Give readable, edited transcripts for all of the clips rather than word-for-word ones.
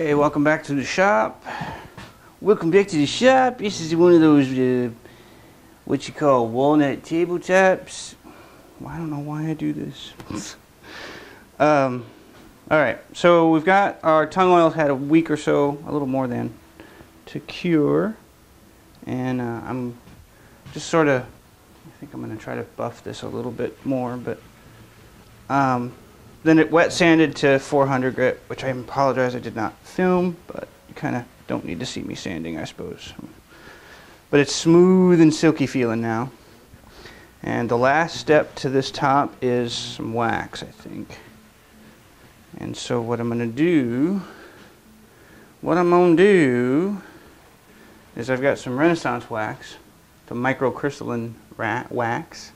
Okay, welcome back to the shop. Welcome back to the shop. This is one of those, what you call walnut tabletops. Well, I don't know why I do this. Alright, so we've got our tung oil had a week or so, a little more than, to cure. And I'm just sort of, I think I'm going to try to buff this a little bit more, but then it wet sanded to 400 grit, which I apologize I did not film, but you kind of don't need to see me sanding, I suppose. But it's smooth and silky feeling now. And the last step to this top is some wax, I think. And so what I'm going to do, is I've got some Renaissance wax, the microcrystalline wax.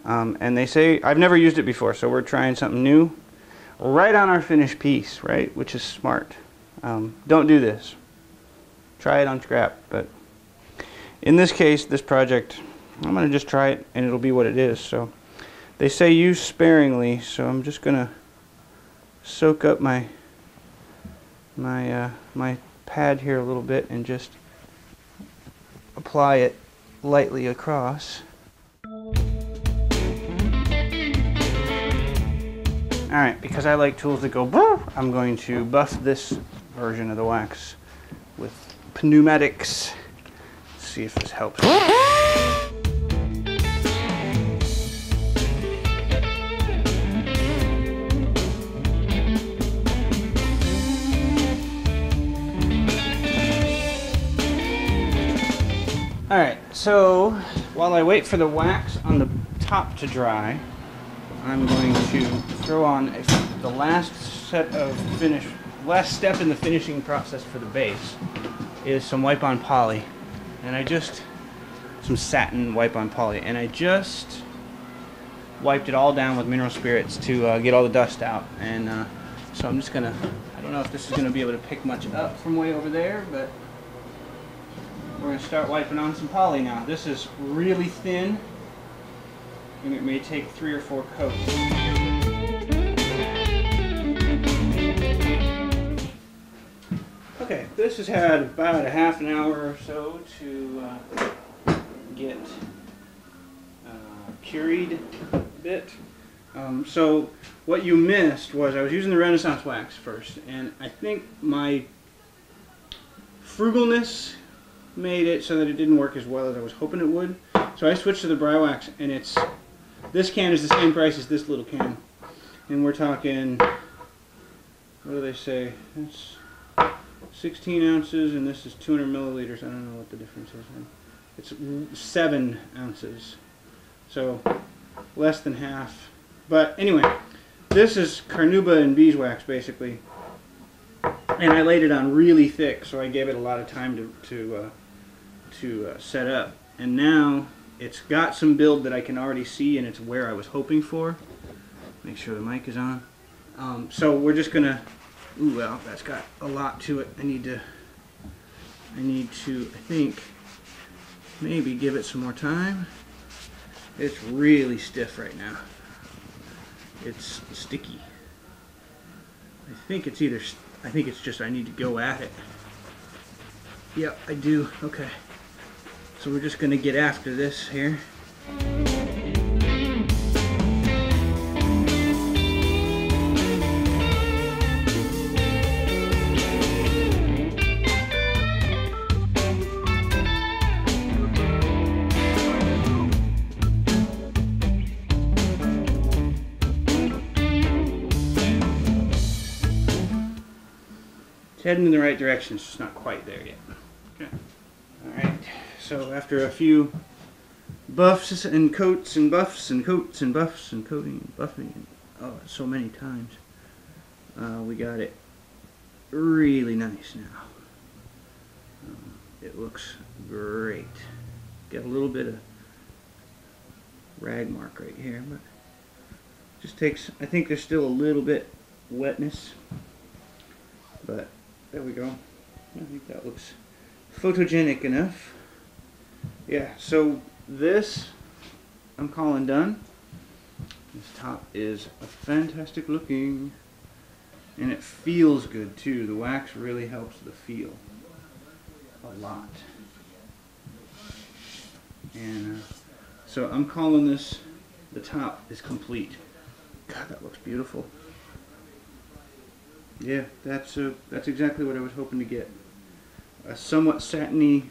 And they say, I've never used it before, so we're trying something new right on our finished piece, right? Which is smart. Don't do this. Try it on scrap. But in this case, this project, I'm going to just try it and it'll be what it is. So they say use sparingly, so I'm just going to soak up my pad here a little bit and just apply it lightly across. Alright, because I like tools that go brrr, I'm going to buff this version of the wax with pneumatics. Let's see if this helps. Alright, so while I wait for the wax on the top to dry, I'm going to throw on the last step in the finishing process for the base is some wipe-on poly, and some satin wipe-on poly, and I just wiped it all down with mineral spirits to get all the dust out. And so I'm just gonna, I don't know if this is gonna be able to pick much up from way over there, but we're gonna start wiping on some poly now. This is really thin, and it may take 3 or 4 coats. Okay, this has had about a half an hour or so to get cured a bit. So what you missed was I was using the Renaissance wax first, and I think my frugalness made it so that it didn't work as well as I was hoping it would. So I switched to the Bry wax, and this can is the same price as this little can. And we're talking, what do they say? It's 16 ounces, and this is 200 milliliters. I don't know what the difference is. It's 7 ounces. So less than half. But anyway, this is carnauba and beeswax basically. And I laid it on really thick, so I gave it a lot of time to set up. And now it's got some build that I can already see, and it's where I was hoping for. Make sure the mic is on. So we're just gonna, ooh, well, that's got a lot to it. I need to, I think, maybe give it some more time. It's really stiff right now. It's sticky. I think it's just I need to go at it. Yep, I do. Okay. So we're just going to get after this here. It's heading in the right direction, it's just not quite there yet. Okay. Alright. So after a few buffs and coats and buffs and coats and buffs and coating and buffing, and, oh, so many times, we got it really nice now. It looks great. Got a little bit of rag mark right here, but just takes, I think there's still a little bit wetness, but there we go. I think that looks photogenic enough. Yeah, so this I'm calling done. This top is fantastic looking. And it feels good too. The wax really helps the feel a lot. And so I'm calling this, the top is complete. God, that looks beautiful. Yeah, that's exactly what I was hoping to get. A somewhat satiny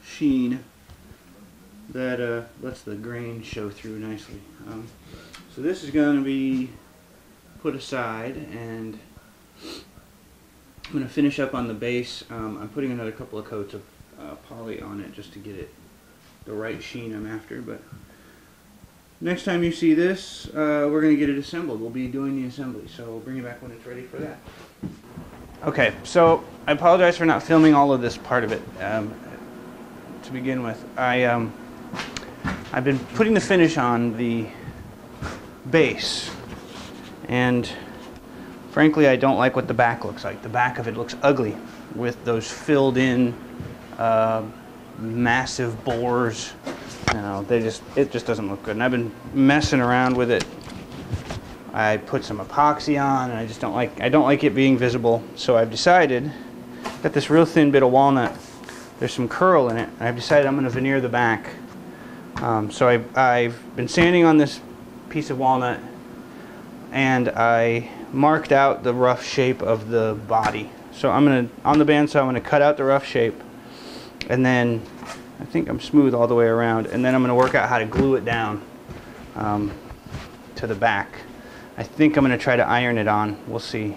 sheen that lets the grain show through nicely. So this is going to be put aside, and I'm going to finish up on the base. I'm putting another couple of coats of poly on it just to get it the right sheen I'm after. But next time you see this, we're going to get it assembled. We'll be doing the assembly, so we'll bring you back when it's ready for that. Okay, so I apologize for not filming all of this part of it to begin with. I've been putting the finish on the base, and frankly I don't like what the back looks like. The back of it looks ugly with those filled in massive bores. You know, it just doesn't look good, and I've been messing around with it. I put some epoxy on, and I just don't like it being visible. So I've decided, got this real thin bit of walnut, there's some curl in it, and I've decided I'm going to veneer the back. So I've been sanding on this piece of walnut, and I marked out the rough shape of the body. So I'm going to, on the bandsaw, I'm going to cut out the rough shape, and then I think I'm smooth all the way around, and then I'm going to work out how to glue it down to the back. I think I'm going to try to iron it on. We'll see.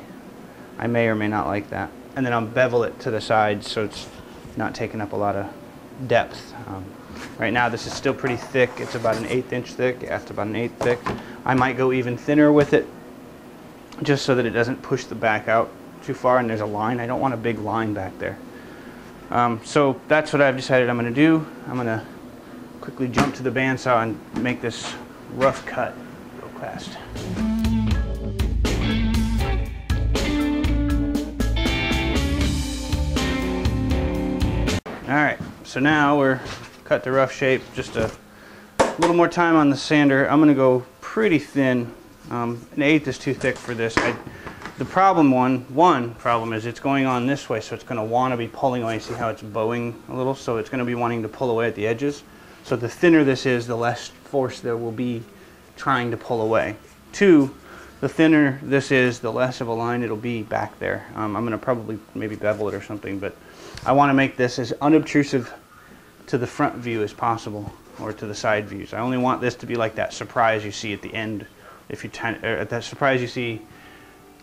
I may or may not like that. And then I'll bevel it to the sides so it's not taking up a lot of depth. Right now this is still pretty thick. It's about an 1/8 inch thick. Yeah, it's about an 1/8 thick. I might go even thinner with it just so that it doesn't push the back out too far and there's a line. I don't want a big line back there. So that's what I've decided I'm going to do. I'm going to quickly jump to the bandsaw and make this rough cut real fast. Alright, so now we're cut the rough shape, just a little more time on the sander. I'm going to go pretty thin. An 1/8 is too thick for this. The problem, one problem is it's going on this way, so it's going to want to be pulling away. See how it's bowing a little? So it's going to be wanting to pull away at the edges. So the thinner this is, the less force there will be trying to pull away. Two, the thinner this is, the less of a line it'll be back there. I'm going to probably maybe bevel it or something, but I want to make this as unobtrusive to the front view as possible, or to the side views. I only want this to be like that surprise you see at the end, if you that surprise you see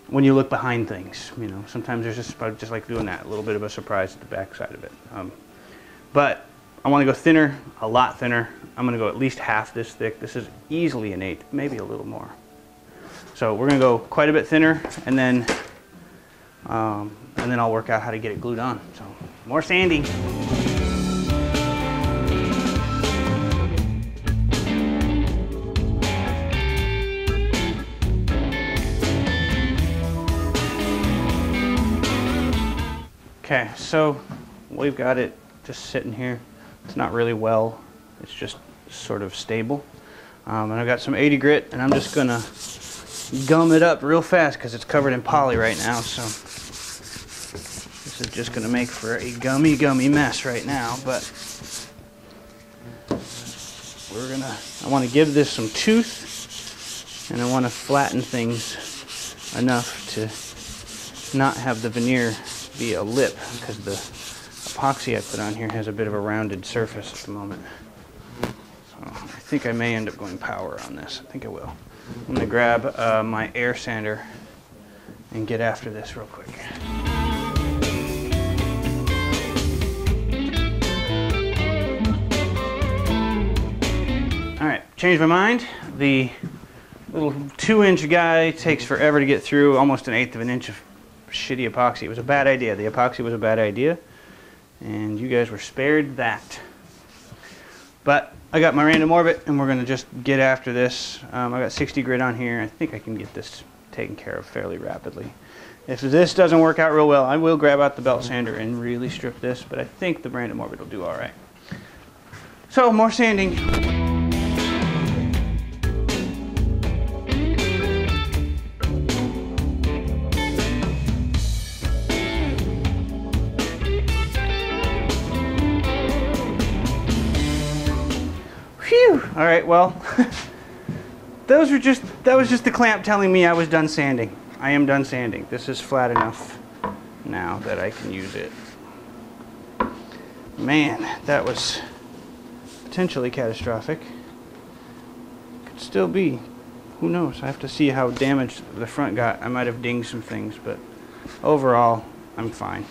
when you look behind things. You know, sometimes there's just like doing that, a little bit of a surprise at the back side of it. But I want to go thinner, a lot thinner. I'm going to go at least half this thick. This is easily an 1/8, maybe a little more. So we're going to go quite a bit thinner, and then I'll work out how to get it glued on. So more sanding. Okay, so we've got it just sitting here. It's not really well, it's just sort of stable. And I've got some 80 grit, and I'm just gonna gum it up real fast because it's covered in poly right now. So this is just gonna make for a gummy mess right now. But I want to give this some tooth, and I want to flatten things enough to not have the veneer be a lip, because the epoxy I put on here has a bit of a rounded surface at the moment. So I think I may end up going power on this. I think I will. I'm going to grab my air sander and get after this real quick. Alright, changed my mind. The little 2-inch guy takes forever to get through, almost an 1/8 of an inch of shitty epoxy. It was a bad idea. The epoxy was a bad idea, and you guys were spared that. But I got my random orbit, and we're going to just get after this. I got 60 grit on here. I think I can get this taken care of fairly rapidly. If this doesn't work out real well, I will grab out the belt sander and really strip this, but I think the random orbit will do all right. So more sanding. Phew! Alright, well, that was just the clamp telling me I was done sanding. I am done sanding. This is flat enough now that I can use it. Man, that was potentially catastrophic. Could still be. Who knows? I have to see how damaged the front got. I might have dinged some things, but overall, I'm fine.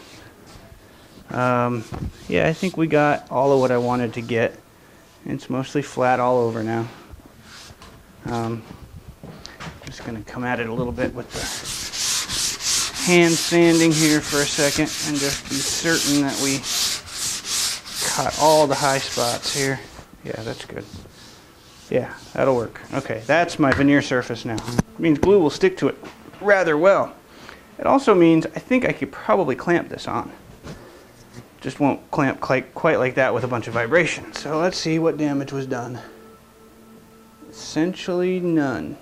Yeah, I think we got all of what I wanted to get. It's mostly flat all over now. Just going to come at it a little bit with the hand sanding here for a second and just be certain that we cut all the high spots here. Yeah, that's good. Yeah, that'll work. Okay, that's my veneer surface now. It means glue will stick to it rather well. It also means I think I could probably clamp this on. Just won't clamp quite like that with a bunch of vibration. So let's see what damage was done. Essentially none.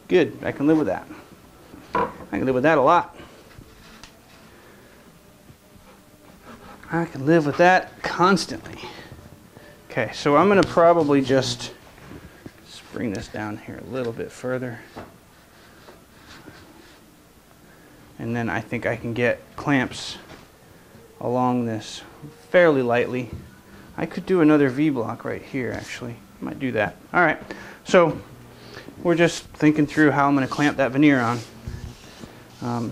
Good, I can live with that. I can live with that a lot. I can live with that constantly. Okay, so I'm going to probably just bring this down here a little bit further. And then I think I can get clamps along this fairly lightly. I could do another V-block right here actually. I might do that. Alright, so we're just thinking through how I'm going to clamp that veneer on.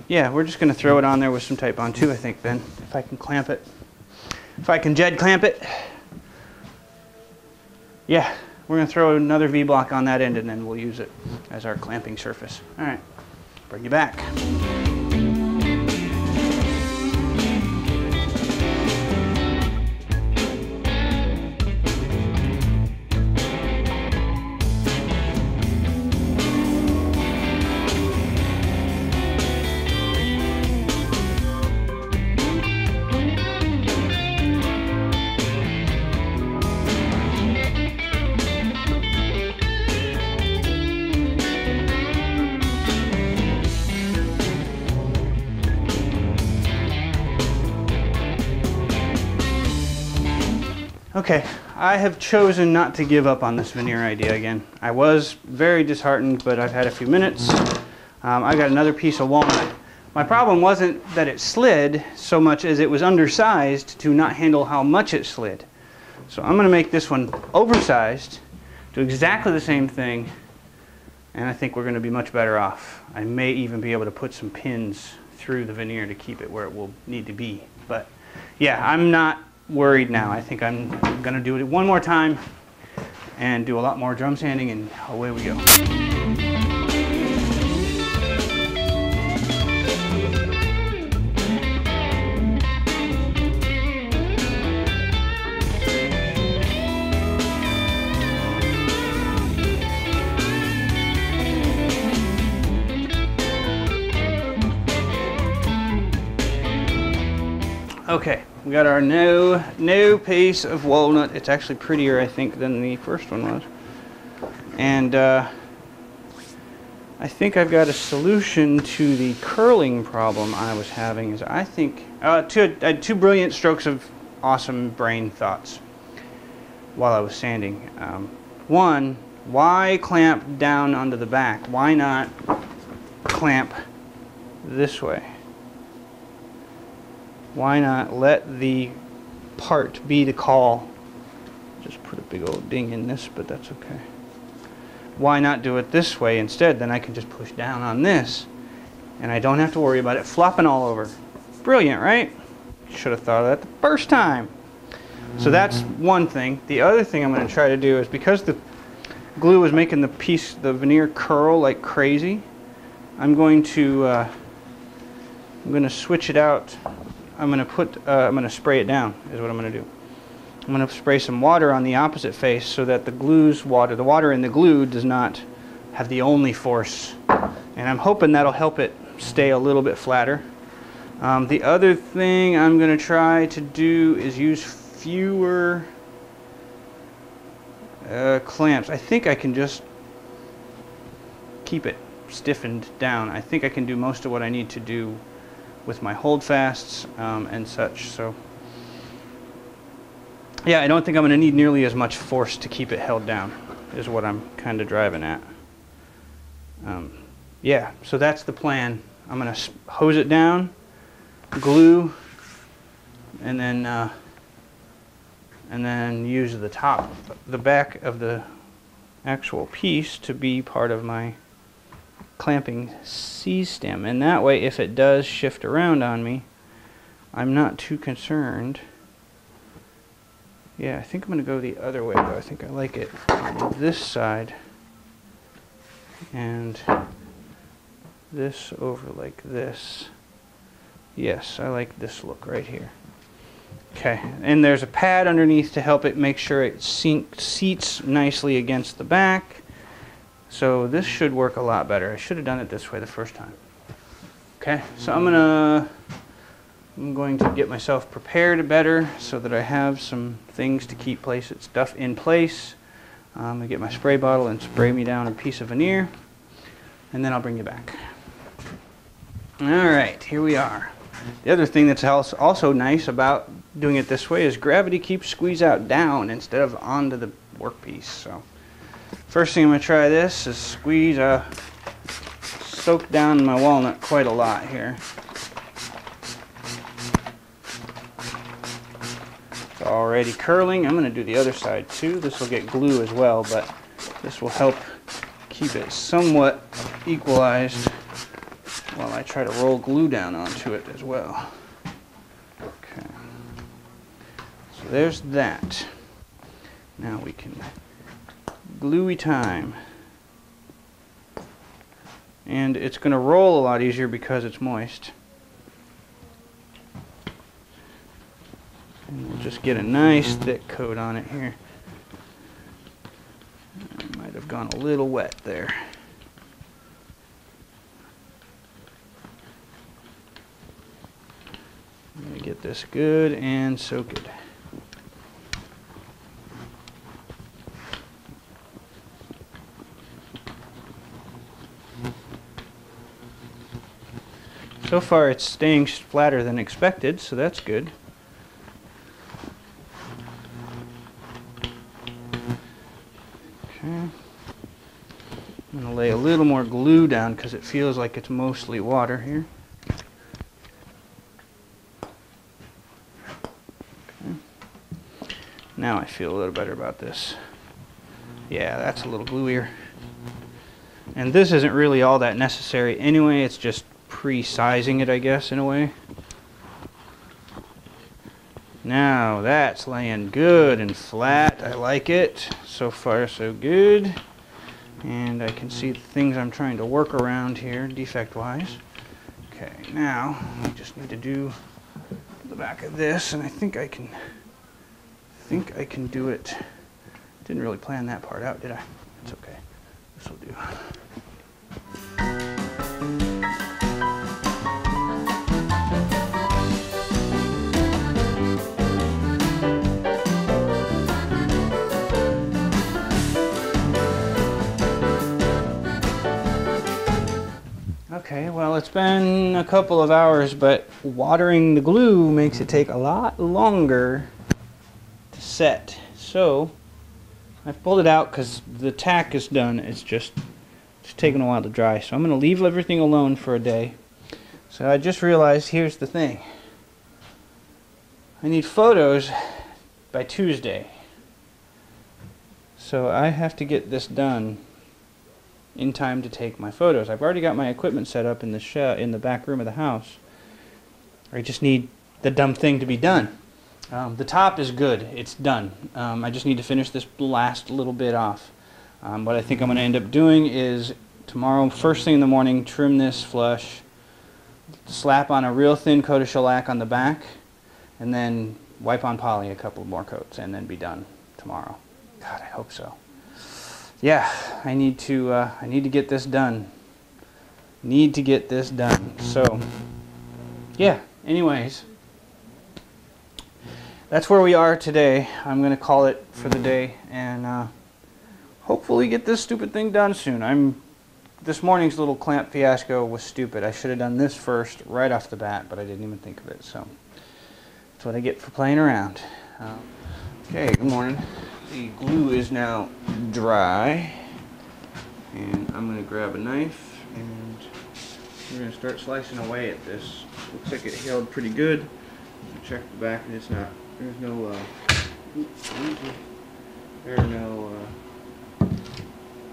Yeah, we're just going to throw it on there with some type on too, I think then, if I can clamp it. If I can Jed clamp it. Yeah, we're going to throw another V-block on that end and then we'll use it as our clamping surface. Alright, bring you back. Okay, I have chosen not to give up on this veneer idea again. I was very disheartened, but I've had a few minutes. I got another piece of walnut. My problem wasn't that it slid so much as it was undersized to not handle how much it slid. So I'm going to make this one oversized, do exactly the same thing, and I think we're going to be much better off. I may even be able to put some pins through the veneer to keep it where it will need to be. But yeah, I'm not worried now. I think I'm going to do it one more time and do a lot more drum sanding, and away we go. Okay, we got our new piece of walnut. It's actually prettier, I think, than the first one was. And I think I've got a solution to the curling problem I was having. Is I think I had two brilliant strokes of awesome brain thoughts while I was sanding. One, why clamp down onto the back? Why not clamp this way? Why not let the part be the call? Just put a big old ding in this, but that's okay. Why not do it this way instead? Then I can just push down on this and I don't have to worry about it flopping all over. Brilliant, right? Should have thought of that the first time. So that's one thing. The other thing I'm going to try to do is, because the glue was making the veneer curl like crazy, I'm going to switch it out. I'm going to spray it down is what I'm going to do. I'm going to spray some water on the opposite face so that the water in the glue does not have the only force. And I'm hoping that'll help it stay a little bit flatter. The other thing I'm going to try to do is use fewer clamps. I think I can just keep it stiffened down. I think I can do most of what I need to do with my holdfasts and such. So yeah, I don't think I'm going to need nearly as much force to keep it held down, is what I'm kind of driving at. Yeah, so that's the plan. I'm going to hose it down, glue, and then use the top, the back of the actual piece to be part of my clamping C-stem. And that way, if it does shift around on me, I'm not too concerned. Yeah, I think I'm going to go the other way, though. I think I like it on this side. And this over like this. Yes, I like this look right here. Okay, and there's a pad underneath to help it make sure it seats nicely against the back. So this should work a lot better. I should have done it this way the first time. Okay, so I'm going to get myself prepared better so that I have some things to keep stuff in place. I'm going to get my spray bottle and spray me down a piece of veneer, and then I'll bring you back. Alright, here we are. The other thing that's also nice about doing it this way is gravity keeps squeeze out down instead of onto the workpiece. So first thing I'm going to try this is squeeze, soak down my walnut quite a lot here. It's already curling. I'm going to do the other side too. This will get glue as well, but this will help keep it somewhat equalized while I try to roll glue down onto it as well. Okay. So there's that. Now we can gluey time. And it's going to roll a lot easier because it's moist. And we'll just get a nice thick coat on it here. I might have gone a little wet there. I'm going to get this good and so good. So far it's staying flatter than expected, so that's good. Okay. I'm going to lay a little more glue down because it feels like it's mostly water here. Now I feel a little better about this. Yeah, that's a little gluier. And this isn't really all that necessary anyway, it's just pre-sizing it, I guess, in a way. Now that's laying good and flat. I like it. So far so good. And I can see the things I'm trying to work around here, defect-wise. Okay, now I just need to do the back of this, and I think I can do it. Didn't really plan that part out, did I? It's okay. This will do. Okay, well, it's been a couple of hours, but watering the glue makes it take a lot longer to set. So I've pulled it out because the tack is done. It's taking a while to dry. So I'm going to leave everything alone for a day. So I just realized, here's the thing. I need photos by Tuesday. So I have to get this done in time to take my photos. I've already got my equipment set up in the back room of the house. I just need the dumb thing to be done. The top is good. It's done. I just need to finish this last little bit off. What I think I'm going to end up doing is tomorrow, first thing in the morning, trim this flush, slap on a real thin coat of shellac on the back, and then wipe on poly a couple more coats, and then be done tomorrow. God, I hope so. Yeah, I need to get this done. Need to get this done. So, yeah, anyways, that's where we are today. I'm going to call it for the day and hopefully get this stupid thing done soon. This morning's little clamp fiasco was stupid. I should have done this first right off the bat, but I didn't even think of it. So, that's what I get for playing around. Okay, good morning. The glue is now dry, and I'm going to grab a knife and we're going to start slicing away at this. Looks like it held pretty good. Check the back and it's not. There's no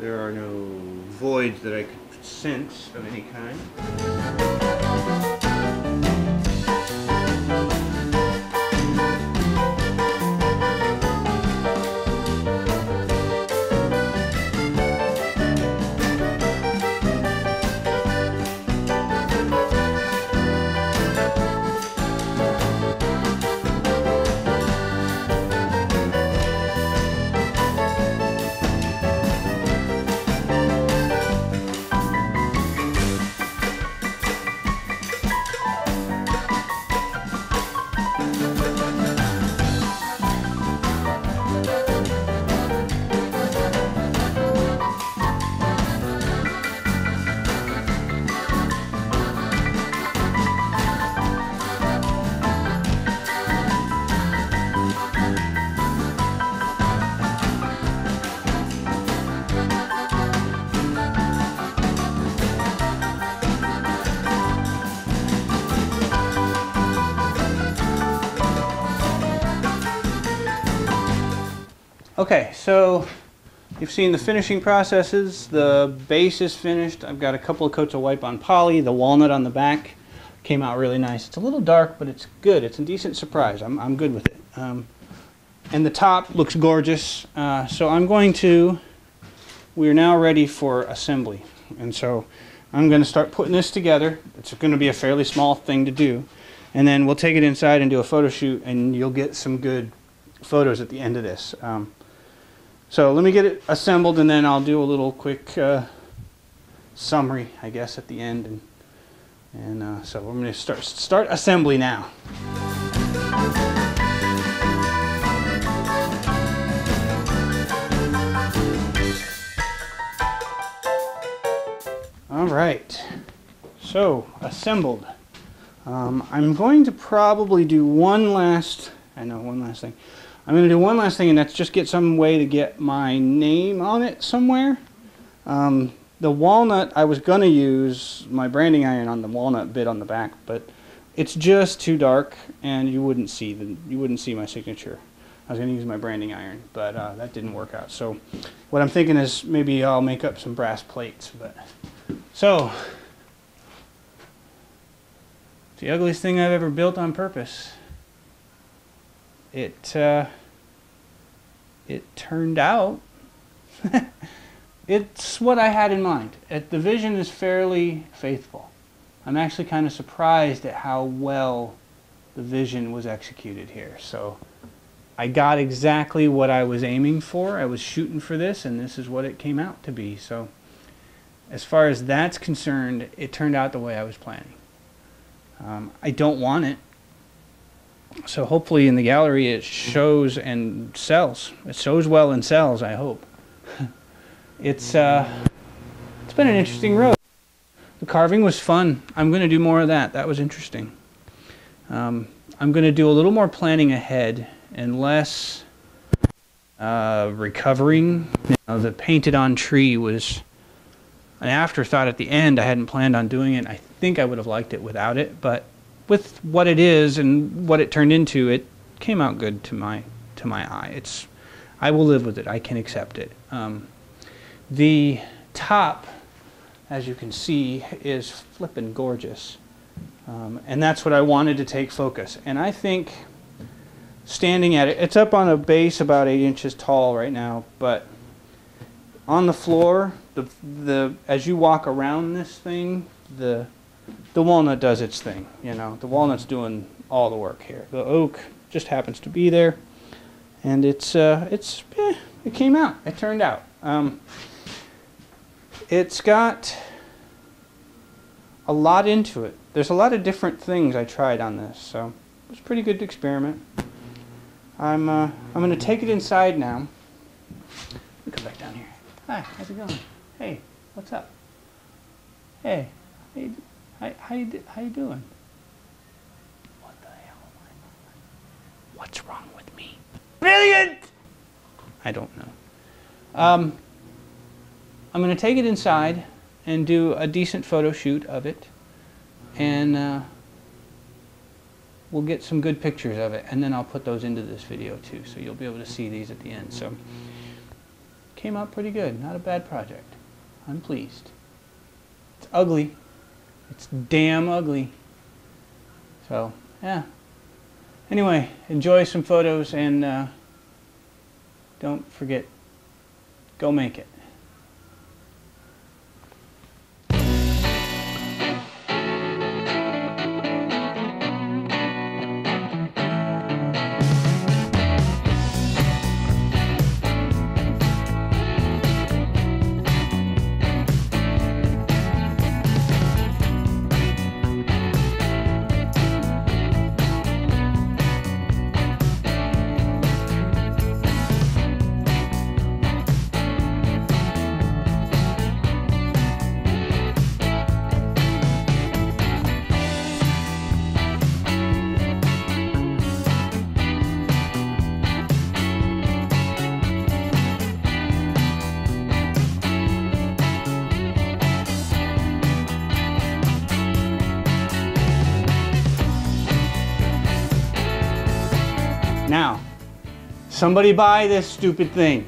there are no voids that I could sense of any kind. Okay, so you've seen the finishing processes. The base is finished. I've got a couple of coats of wipe on poly. The walnut on the back came out really nice. It's a little dark, but it's good. It's a decent surprise. I'm good with it. And the top looks gorgeous. So we're now ready for assembly. And so I'm going to start putting this together. It's going to be a fairly small thing to do. And then we'll take it inside and do a photo shoot, and you'll get some good photos at the end of this. So let me get it assembled, and then I'll do a little quick summary, I guess, at the end. And so we're going to start assembly now. All right, so assembled. I'm going to probably do one last thing. I'm going to do one last thing, and that's just get some way to get my name on it somewhere. The walnut, I was going to use my branding iron on the walnut bit on the back, but it's just too dark, and you wouldn't see my signature. I was going to use my branding iron, but that didn't work out. So what I'm thinking is maybe I'll make up some brass plates. So it's the ugliest thing I've ever built on purpose. It turned out, it's what I had in mind. The vision is fairly faithful. I'm actually kind of surprised at how well the vision was executed here. So I got exactly what I was aiming for. I was shooting for this, and this is what it came out to be. So as far as that's concerned, it turned out the way I was planning. I don't want it. So hopefully in the gallery it shows and sells. It shows well and sells, I hope. It's been an interesting road. The carving was fun. I'm going to do more of that. That was interesting. I'm going to do a little more planning ahead and less recovering. The painted on tree was an afterthought at the end. I hadn't planned on doing it. I think I would have liked it without it, but with what it is and what it turned into, it came out good to my eye. I will live with it. I can accept it. The top, as you can see, is flippin' gorgeous, and that's what I wanted to take focus. And I think standing at it, it's up on a base about 8 inches tall right now, but on the floor, as you walk around this thing, the walnut does its thing. The walnut's doing all the work here. The oak just happens to be there, and it came out. It turned out. It's got a lot into it. There's a lot of different things I tried on this, so it was a pretty good experiment. I'm going to take it inside now. Let me come back down here. Hi, how's it going? Hey, what's up? Hey, how you doing? What the hell am I doing? What's wrong with me? Brilliant! I don't know. I'm going to take it inside and do a decent photo shoot of it, and we'll get some good pictures of it, and then I'll put those into this video too, so you'll be able to see these at the end. So, came out pretty good. Not a bad project. I'm pleased. It's ugly. It's damn ugly. So, yeah. Anyway, enjoy some photos, and don't forget, go make it. Now, somebody buy this stupid thing.